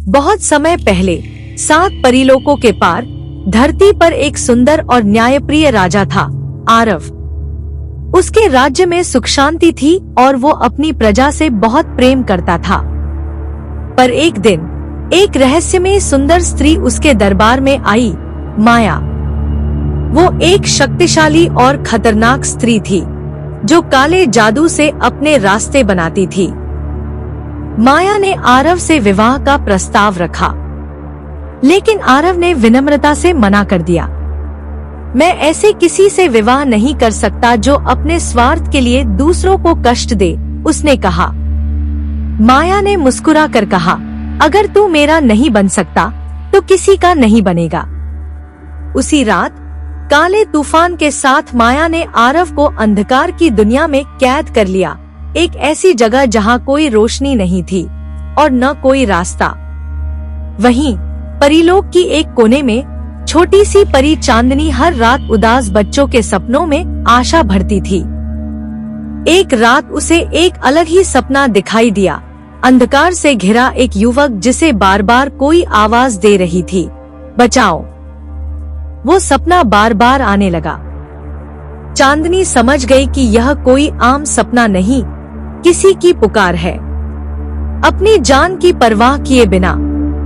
बहुत समय पहले 7 परीलोकों के पार धरती पर एक सुंदर और न्यायप्रिय राजा था, आरव। उसके राज्य में सुख शांति थी और वो अपनी प्रजा से बहुत प्रेम करता था। पर एक दिन एक रहस्यमय सुंदर स्त्री उसके दरबार में आई, माया। वो एक शक्तिशाली और खतरनाक स्त्री थी जो काले जादू से अपने रास्ते बनाती थी। माया ने आरव से विवाह का प्रस्ताव रखा, लेकिन आरव ने विनम्रता से मना कर दिया। मैं ऐसे किसी से विवाह नहीं कर सकता जो अपने स्वार्थ के लिए दूसरों को कष्ट दे, उसने कहा। माया ने मुस्कुरा कर कहा, अगर तू मेरा नहीं बन सकता तो किसी का नहीं बनेगा। उसी रात काले तूफान के साथ माया ने आरव को अंधकार की दुनिया में कैद कर लिया, एक ऐसी जगह जहां कोई रोशनी नहीं थी और न कोई रास्ता। वहीं परीलोक की एक कोने में छोटी सी परी चांदनी हर रात उदास बच्चों के सपनों में आशा भरती थी। एक रात उसे एक अलग ही सपना दिखाई दिया, अंधकार से घिरा एक युवक जिसे बार बार कोई आवाज दे रही थी, बचाओ। वो सपना बार बार आने लगा। चांदनी समझ गई कि यह कोई आम सपना नहीं, किसी की पुकार है। अपनी जान की परवाह किए बिना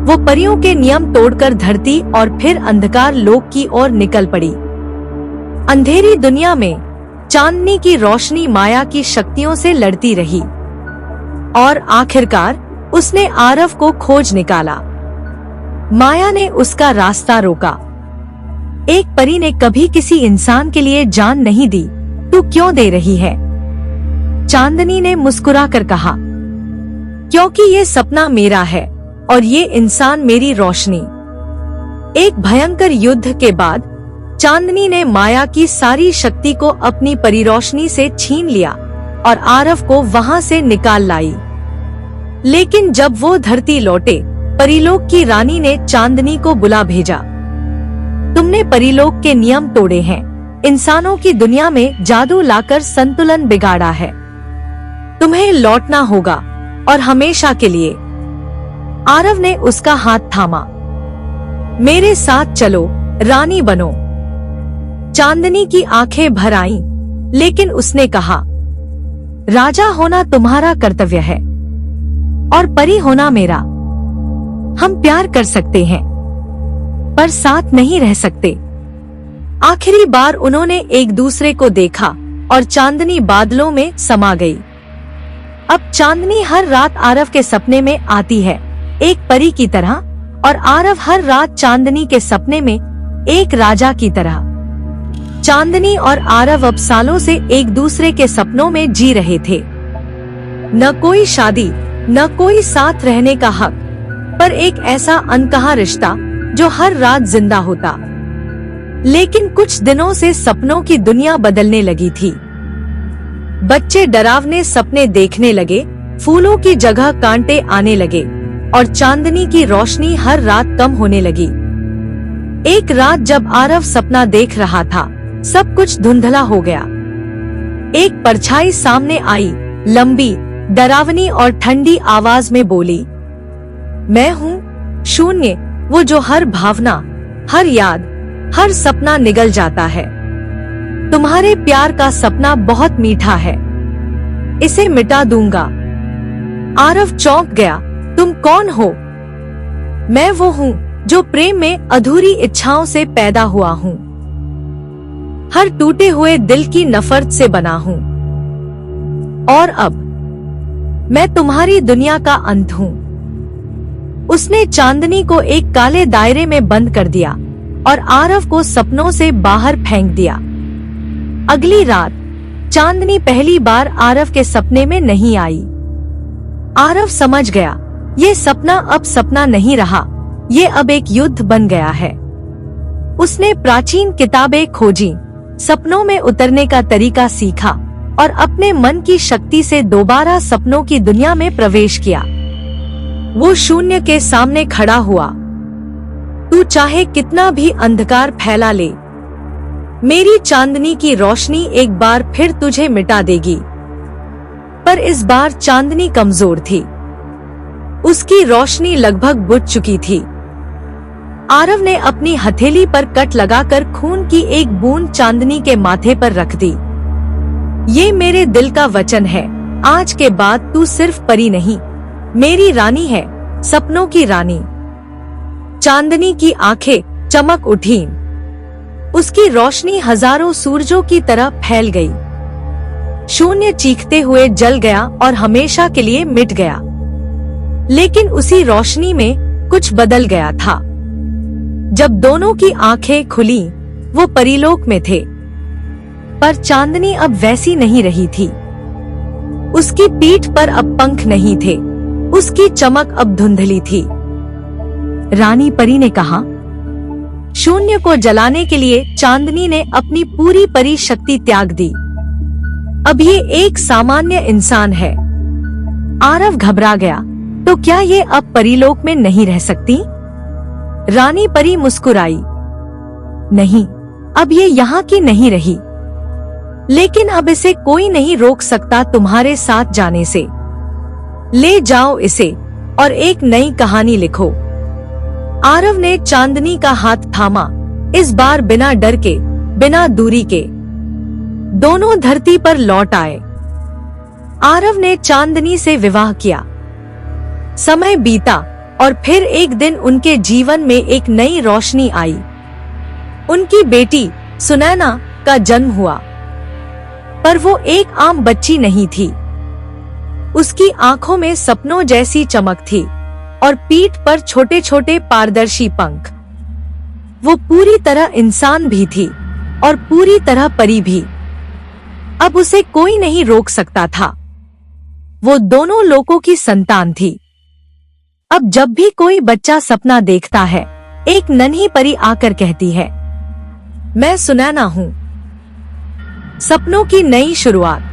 वो परियों के नियम तोड़कर धरती और फिर अंधकार लोक की ओर निकल पड़ी। अंधेरी दुनिया में चांदनी की रोशनी माया की शक्तियों से लड़ती रही और आखिरकार उसने आरव को खोज निकाला। माया ने उसका रास्ता रोका। एक परी ने कभी किसी इंसान के लिए जान नहीं दी, तू क्यों दे रही है? चांदनी ने मुस्कुरा कर कहा, क्योंकि ये सपना मेरा है और ये इंसान मेरी रोशनी। एक भयंकर युद्ध के बाद चांदनी ने माया की सारी शक्ति को अपनी परिरोशनी से छीन लिया और आरव को वहां से निकाल लाई। लेकिन जब वो धरती लौटे, परीलोक की रानी ने चांदनी को बुला भेजा। तुमने परीलोक के नियम तोड़े हैं, इंसानों की दुनिया में जादू लाकर संतुलन बिगाड़ा है। तुम्हें लौटना होगा और हमेशा के लिए। आरव ने उसका हाथ थामा। मेरे साथ चलो, रानी बनो। चांदनी की आंखें भर आईं, लेकिन उसने कहा, राजा होना तुम्हारा कर्तव्य है और परी होना मेरा। हम प्यार कर सकते हैं पर साथ नहीं रह सकते। आखिरी बार उन्होंने एक दूसरे को देखा और चांदनी बादलों में समा गई। अब चांदनी हर रात आरव के सपने में आती है, एक परी की तरह, और आरव हर रात चांदनी के सपने में एक राजा की तरह। चांदनी और आरव अब सालों से एक दूसरे के सपनों में जी रहे थे। न कोई शादी, न कोई साथ रहने का हक, पर एक ऐसा अनकहा रिश्ता जो हर रात जिंदा होता। लेकिन कुछ दिनों से सपनों की दुनिया बदलने लगी थी। बच्चे डरावने सपने देखने लगे, फूलों की जगह कांटे आने लगे और चांदनी की रोशनी हर रात कम होने लगी। एक रात जब आरव सपना देख रहा था, सब कुछ धुंधला हो गया। एक परछाई सामने आई, लंबी, डरावनी और ठंडी आवाज में बोली, मैं हूँ शून्य, वो जो हर भावना, हर याद, हर सपना निगल जाता है। तुम्हारे प्यार का सपना बहुत मीठा है, इसे मिटा दूंगा। आरव चौंक गया, तुम कौन हो? मैं वो हूँ जो प्रेम में अधूरी इच्छाओं से पैदा हुआ हूँ, हर टूटे हुए दिल की नफरत से बना हूँ, और अब मैं तुम्हारी दुनिया का अंत हूँ। उसने चांदनी को एक काले दायरे में बंद कर दिया और आरव को सपनों से बाहर फेंक दिया। अगली रात चांदनी पहली बार आरव के सपने में नहीं आई। आरव समझ गया, ये सपना अब सपना नहीं रहा, ये अब एक युद्ध बन गया है। उसने प्राचीन किताबें खोजी, सपनों में उतरने का तरीका सीखा और अपने मन की शक्ति से दोबारा सपनों की दुनिया में प्रवेश किया। वो शून्य के सामने खड़ा हुआ। तू चाहे कितना भी अंधकार फैला ले, मेरी चांदनी की रोशनी एक बार फिर तुझे मिटा देगी। पर इस बार चांदनी कमजोर थी। उसकी रोशनी लगभग बुझ चुकी थी। आरव ने अपनी हथेली पर कट लगाकर खून की एक बूंद चांदनी के माथे पर रख दी। ये मेरे दिल का वचन है, आज के बाद तू सिर्फ परी नहीं, मेरी रानी है, सपनों की रानी। चांदनी की आंखें चमक उठीं। उसकी रोशनी हजारों सूरजों की तरह फैल गई। शून्य चीखते हुए जल गया और हमेशा के लिए मिट गया। लेकिन उसी रोशनी में कुछ बदल गया था। जब दोनों की आंखें खुली, वो परीलोक में थे। पर चांदनी अब वैसी नहीं रही थी। उसकी पीठ पर अब पंख नहीं थे, उसकी चमक अब धुंधली थी। रानी परी ने कहा। शून्य को जलाने के लिए चांदनी ने अपनी पूरी परी शक्ति त्याग दी। अब ये एक सामान्य इंसान है। आरव घबरा गया, तो क्या ये अब परीलोक में नहीं रह सकती? रानी परी मुस्कुराई। नहीं, अब ये यहाँ की नहीं रही। लेकिन अब इसे कोई नहीं रोक सकता तुम्हारे साथ जाने से। ले जाओ इसे और एक नई कहानी लिखो। आरव ने चांदनी का हाथ थामा, इस बार बिना डर के, बिना दूरी के। दोनों धरती पर लौट आए। आरव ने चांदनी से विवाह किया। समय बीता और फिर एक दिन उनके जीवन में एक नई रोशनी आई। उनकी बेटी सुनैना का जन्म हुआ। पर वो एक आम बच्ची नहीं थी। उसकी आंखों में सपनों जैसी चमक थी और पीठ पर छोटे छोटे पारदर्शी पंख। वो पूरी तरह इंसान भी थी और पूरी तरह परी भी। अब उसे कोई नहीं रोक सकता था। वो दोनों लोगों की संतान थी। अब जब भी कोई बच्चा सपना देखता है, एक नन्ही परी आकर कहती है, मैं सुनैना हूँ। सपनों की नई शुरुआत।